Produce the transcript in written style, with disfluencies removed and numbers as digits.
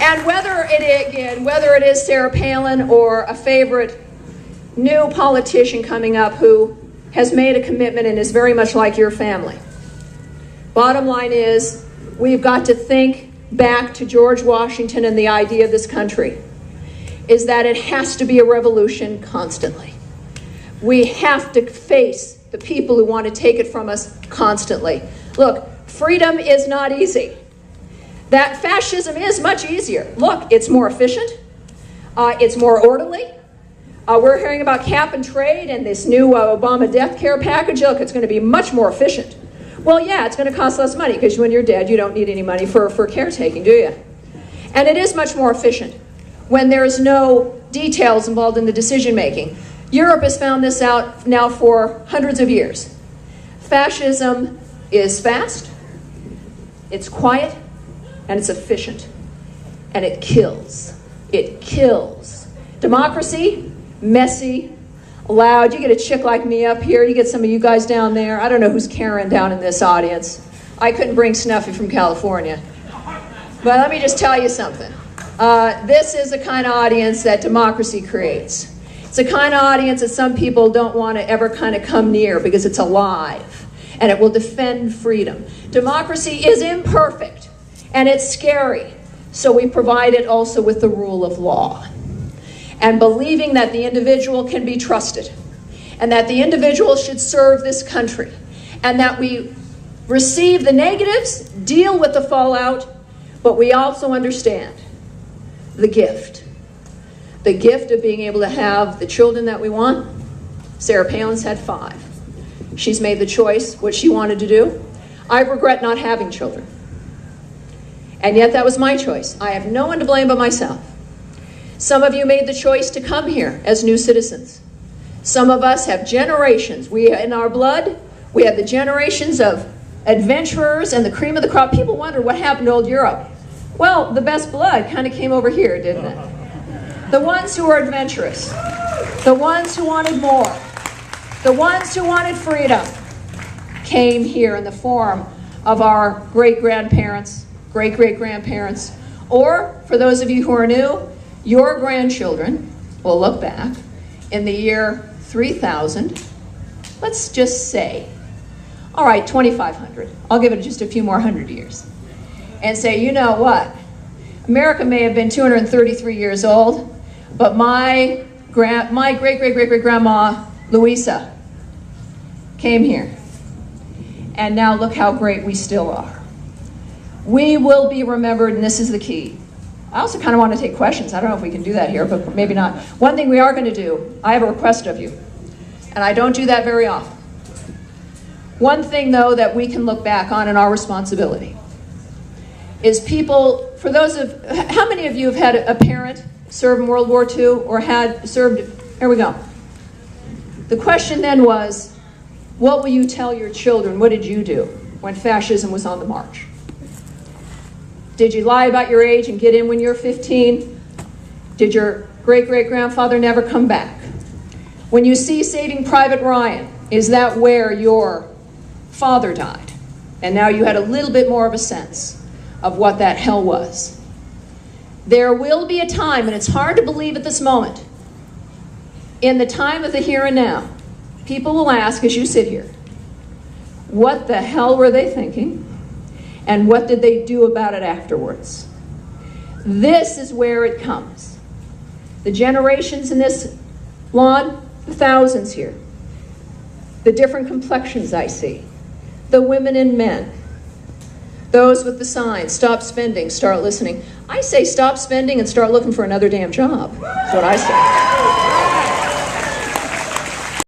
And whether it is Sarah Palin or a favorite new politician coming up who has made a commitment and is very much like your family. Bottom line is, we've got to think back to George Washington and the idea of this country is that it has to be a revolution constantly. We have to face the people who want to take it from us constantly. Look, freedom is not easy. That fascism is much easier. Look, it's more efficient. It's more orderly. We're hearing about cap and trade and this new Obama death care package. Look, it's going to be much more efficient. Well, yeah, it's going to cost less money because when you're dead, you don't need any money for caretaking, do you? And it is much more efficient when there's no details involved in the decision making. Europe has found this out now for hundreds of years. Fascism is fast, it's quiet, and it's efficient. And it kills. It kills. Democracy, messy, loud. You get a chick like me up here, you get some of you guys down there. I don't know who's Karen down in this audience. I couldn't bring Snuffy from California. But let me just tell you something. This is the kind of audience that democracy creates. It's the kind of audience that some people don't want to ever kind of come near because it's alive and it will defend freedom. Democracy is imperfect and it's scary. So we provide it also with the rule of law. And believing that the individual can be trusted and that the individual should serve this country and that we receive the negatives, deal with the fallout, but we also understand the gift. The gift of being able to have the children that we want. Sarah Palin's had 5. She's made the choice, what she wanted to do. I regret not having children. And yet that was my choice. I have no one to blame but myself. Some of you made the choice to come here as new citizens. Some of us have generations. In our blood, we have the generations of adventurers and the cream of the crop. People wonder what happened to old Europe. Well, the best blood kind of came over here, didn't it? The ones who were adventurous, the ones who wanted more, the ones who wanted freedom came here in the form of our great-grandparents, great-great-grandparents, or for those of you who are new, your grandchildren will look back in the year 3000, let's just say, all right, 2500. I'll give it just a few more hundred years. And say, you know what? America may have been 233 years old, but my great-great-great-great-grandma, Louisa, came here. And now look how great we still are. We will be remembered, and this is the key. I also kind of want to take questions. I don't know if we can do that here, but maybe not. One thing we are going to do, I have a request of you, and I don't do that very often. One thing, though, that we can look back on in our responsibility is people, for those of, how many of you have had a parent serve in World War II or had served, here we go. The question then was, what will you tell your children? What did you do when fascism was on the march? Did you lie about your age and get in when you were 15? Did your great-great-grandfather never come back? When you see Saving Private Ryan, is that where your father died? And now you had a little bit more of a sense of what that hell was. There will be a time, and it's hard to believe at this moment, in the time of the here and now, people will ask as you sit here, what the hell were they thinking? And what did they do about it afterwards? This is where it comes. The generations in this lawn, the thousands here, the different complexions I see, the women and men, those with the signs, stop spending, start listening. I say stop spending and start looking for another damn job. That's what I say.